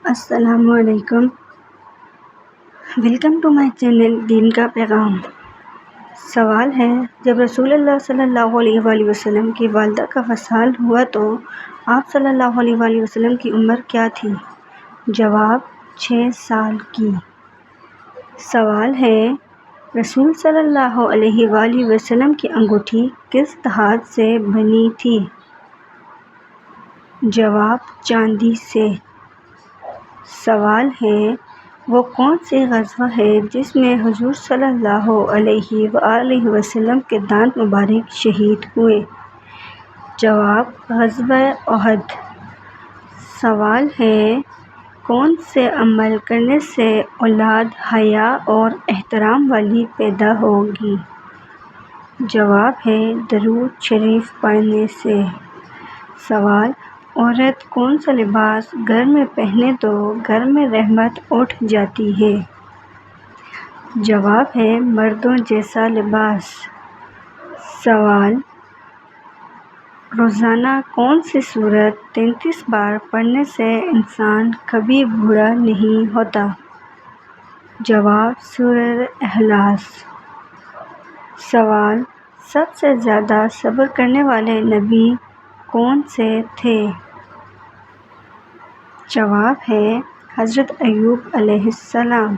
السلام علیکم، welcome to my channel دین کا پیغام۔ سوال ہے، جب رسول اللہ صلی اللہ علیہ وآلہ وسلم کی والدہ کا وصال ہوا تو آپ صلی اللہ علیہ وآلہ وسلم کی عمر کیا تھی؟ جواب: 6 سال کی۔ سوال ہے، رسول صلی اللہ علیہ وآلہ وسلم کی انگوٹھی کس دھات سے بنی تھی؟ جواب: چاندی سے۔ سوال ہے، وہ کون سی غزوہ ہے جس میں حضور صلی اللہ علیہ وآلہ وسلم کے دانت مبارک شہید ہوئے؟ جواب: غزوہ احد۔ سوال ہے، کون سے عمل کرنے سے اولاد حیا اور احترام والی پیدا ہوگی؟ جواب ہے، درود شریف پڑھنے سے۔ سوال، عورت کون سا لباس گھر میں پہنے تو گھر میں رحمت اٹھ جاتی ہے؟ جواب ہے، مردوں جیسا لباس۔ سوال، روزانہ کون سی سورت 33 بار پڑھنے سے انسان کبھی بوڑھا نہیں ہوتا؟ جواب: سورۃ اخلاص۔ سوال، سب سے زیادہ صبر کرنے والے نبی کون سے تھے؟ جواب ہے، حضرت ایوب علیہ السلام۔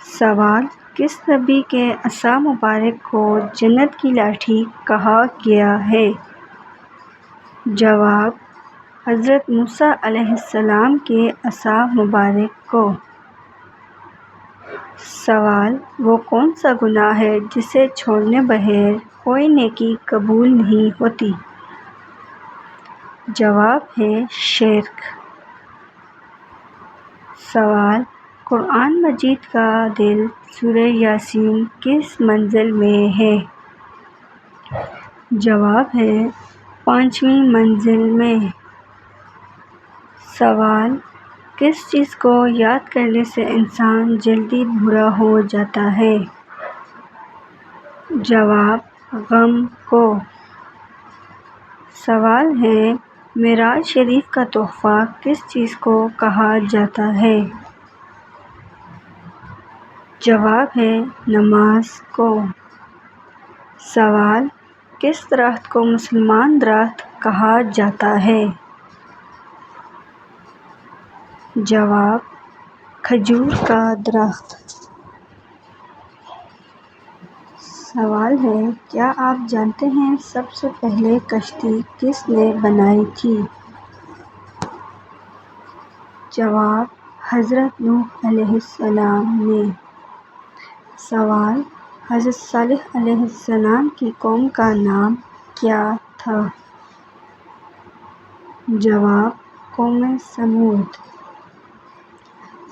سوال، کس نبی کے عصا مبارک کو جنت کی لاٹھی کہا گیا ہے؟ جواب: حضرت موسیٰ علیہ السلام کے عصا مبارک کو۔ سوال، وہ کون سا گناہ ہے جسے چھوڑنے بغیر کوئی نیکی قبول نہیں ہوتی؟ جواب ہے، شرک۔ سوال، قرآن مجید کا دل سورہ یاسین کس منزل میں ہے؟ جواب ہے، 5ویں منزل میں۔ سوال، کس چیز کو یاد کرنے سے انسان جلدی بوڑھا ہو جاتا ہے؟ جواب: غم کو۔ سوال ہے، معراج شریف کا تحفہ کس چیز کو کہا جاتا ہے؟ جواب ہے، نماز کو۔ سوال، کس درخت کو مسلمان درخت کہا جاتا ہے؟ جواب: کھجور کا درخت۔ سوال ہے، کیا آپ جانتے ہیں سب سے پہلے کشتی کس نے بنائی تھی؟ جواب: حضرت نوح علیہ السلام نے۔ سوال، حضرت صالح علیہ السلام کی قوم کا نام کیا تھا؟ جواب: قوم سمود۔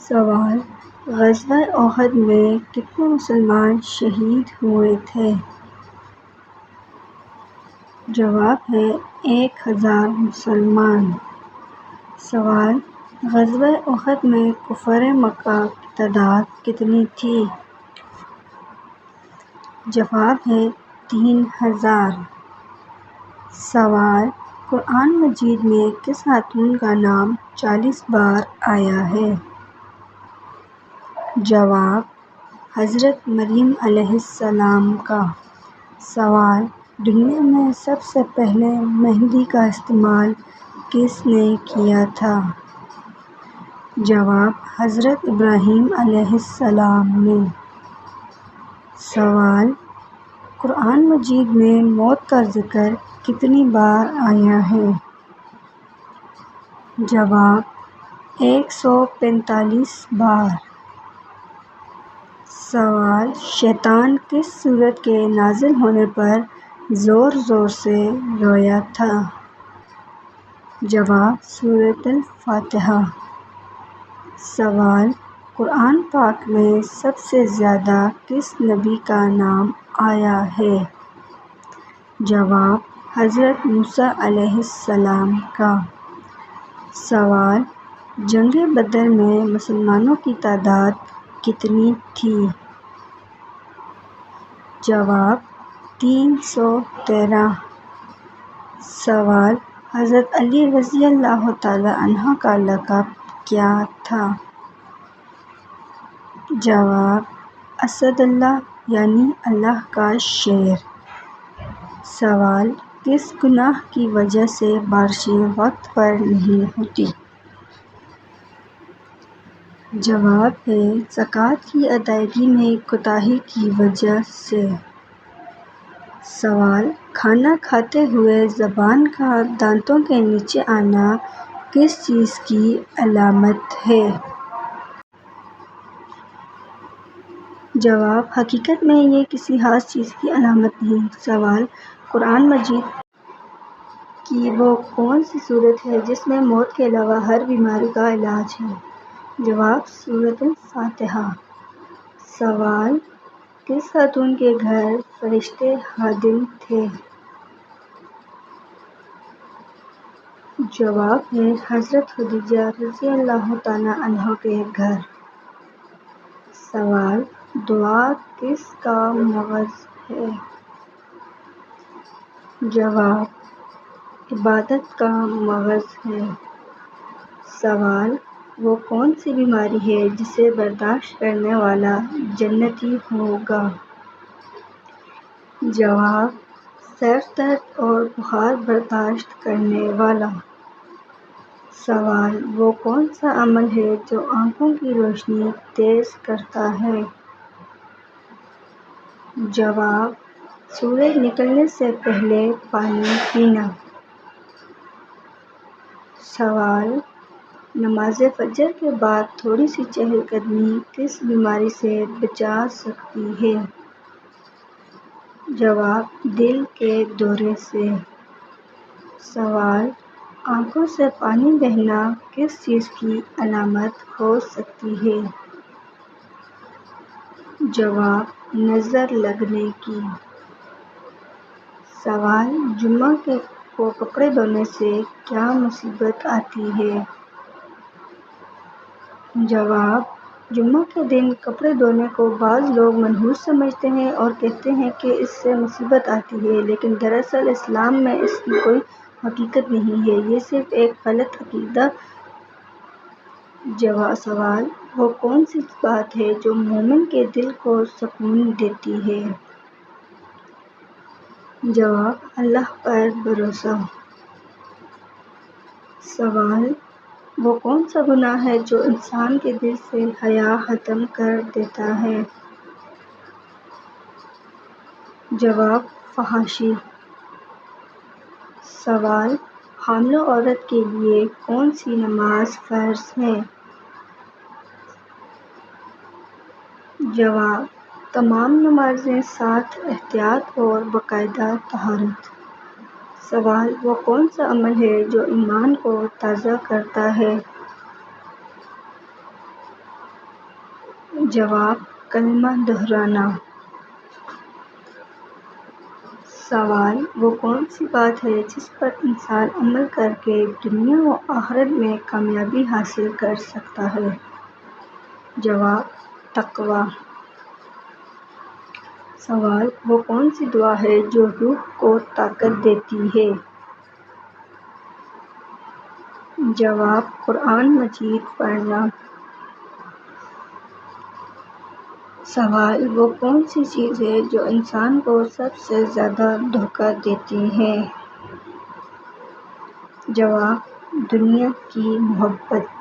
سوال، غزوہ احد میں کتنے مسلمان شہید ہوئے تھے؟ جواب ہے، 1000 مسلمان۔ سوال، غزوہ احد میں کفار مکہ کی تعداد کتنی تھی؟ جواب ہے، 3000۔ سوال، قرآن مجید میں کس خاتون کا نام 40 بار آیا ہے؟ جواب: حضرت مریم علیہ السلام کا۔ سوال، دنیا میں سب سے پہلے مہندی کا استعمال کس نے کیا تھا؟ جواب: حضرت ابراہیم علیہ السلام نے۔ سوال، قرآن مجید میں موت کا ذکر کتنی بار آیا ہے؟ جواب: 145 بار۔ سوال، شیطان کس سورت کے نازل ہونے پر زور زور سے رویا تھا؟ جواب: سورۃ الفاتحہ۔ سوال، قرآن پاک میں سب سے زیادہ کس نبی کا نام آیا ہے؟ جواب: حضرت موسیٰ علیہ السلام کا۔ سوال، جنگ بدر میں مسلمانوں کی تعداد کتنی تھی؟ جواب: 313۔ سوال، حضرت علی رضی اللہ تعالیٰ عنہ کا لقب کیا تھا؟ جواب: اسد اللہ یعنی اللہ کا شیر۔ سوال: کس گناہ کی وجہ سے بارشیں وقت پر نہیں ہوتی؟ جواب ہے: زکوٰۃ کی ادائیگی میں کوتاہی کی وجہ سے۔ سوال: کھانا کھاتے ہوئے زبان کا دانتوں کے نیچے آنا کس چیز کی علامت ہے؟ جواب: حقیقت میں یہ کسی خاص چیز کی علامت نہیں۔ سوال: قرآن مجید کی وہ کون سی سورت ہے جس میں موت کے علاوہ ہر بیماری کا علاج ہے؟ جواب: سورۃ الفاتحہ۔ سوال: کس خاتون کے گھر فرشتے خادم تھے؟ جواب ہے: حضرت خدیجہ رضی اللہ تعالیٰ عنہا کے گھر۔ سوال: دعا کس کا مغز ہے؟ جواب: عبادت کا مغز ہے۔ سوال: وہ کون سی بیماری ہے جسے برداشت کرنے والا جنتی ہوگا؟ جواب: سر درد اور بخار برداشت کرنے والا۔ سوال: وہ کون سا عمل ہے جو آنکھوں کی روشنی تیز کرتا ہے؟ جواب: سورج نکلنے سے پہلے پانی پینا۔ سوال: نماز فجر کے بعد تھوڑی سی چہل قدمی کس بیماری سے بچا سکتی ہے؟ جواب: دل کے دورے سے۔ سوال: آنکھوں سے پانی بہنا کس چیز کی علامت ہو سکتی ہے؟ جواب: نظر لگنے کی۔ سوال: جمعہ کو کپڑے دھونے سے کیا مصیبت آتی ہے؟ جواب: جمعہ کے دن کپڑے دھونے کو بعض لوگ منحوس سمجھتے ہیں اور کہتے ہیں کہ اس سے مصیبت آتی ہے، لیکن دراصل اسلام میں اس کی کوئی حقیقت نہیں ہے، یہ صرف ایک غلط عقیدہ۔ سوال: وہ کون سی بات ہے جو مومن کے دل کو سکون دیتی ہے؟ جواب: اللہ پر بھروسہ۔ سوال: وہ کون سا گناہ ہے جو انسان کے دل سے حیا ختم کر دیتا ہے؟ جواب: فحاشی۔ سوال: حاملہ عورت کے لیے کون سی نماز فرض ہے؟ جواب: تمام نمازیں ساتھ احتیاط اور باقاعدہ طہارت۔ سوال: وہ کون سا عمل ہے جو ایمان کو تازہ کرتا ہے؟ جواب: کلمہ دہرانا۔ سوال: وہ کون سی بات ہے جس پر انسان عمل کر کے دنیا و آخرت میں کامیابی حاصل کر سکتا ہے؟ جواب: تقویٰ۔ سوال: وہ کون سی دعا ہے جو روح کو طاقت دیتی ہے؟ جواب: قرآن مجید پڑھنا۔ سوال: وہ کون سی چیز ہے جو انسان کو سب سے زیادہ دھوکہ دیتی ہے؟ جواب: دنیا کی محبت۔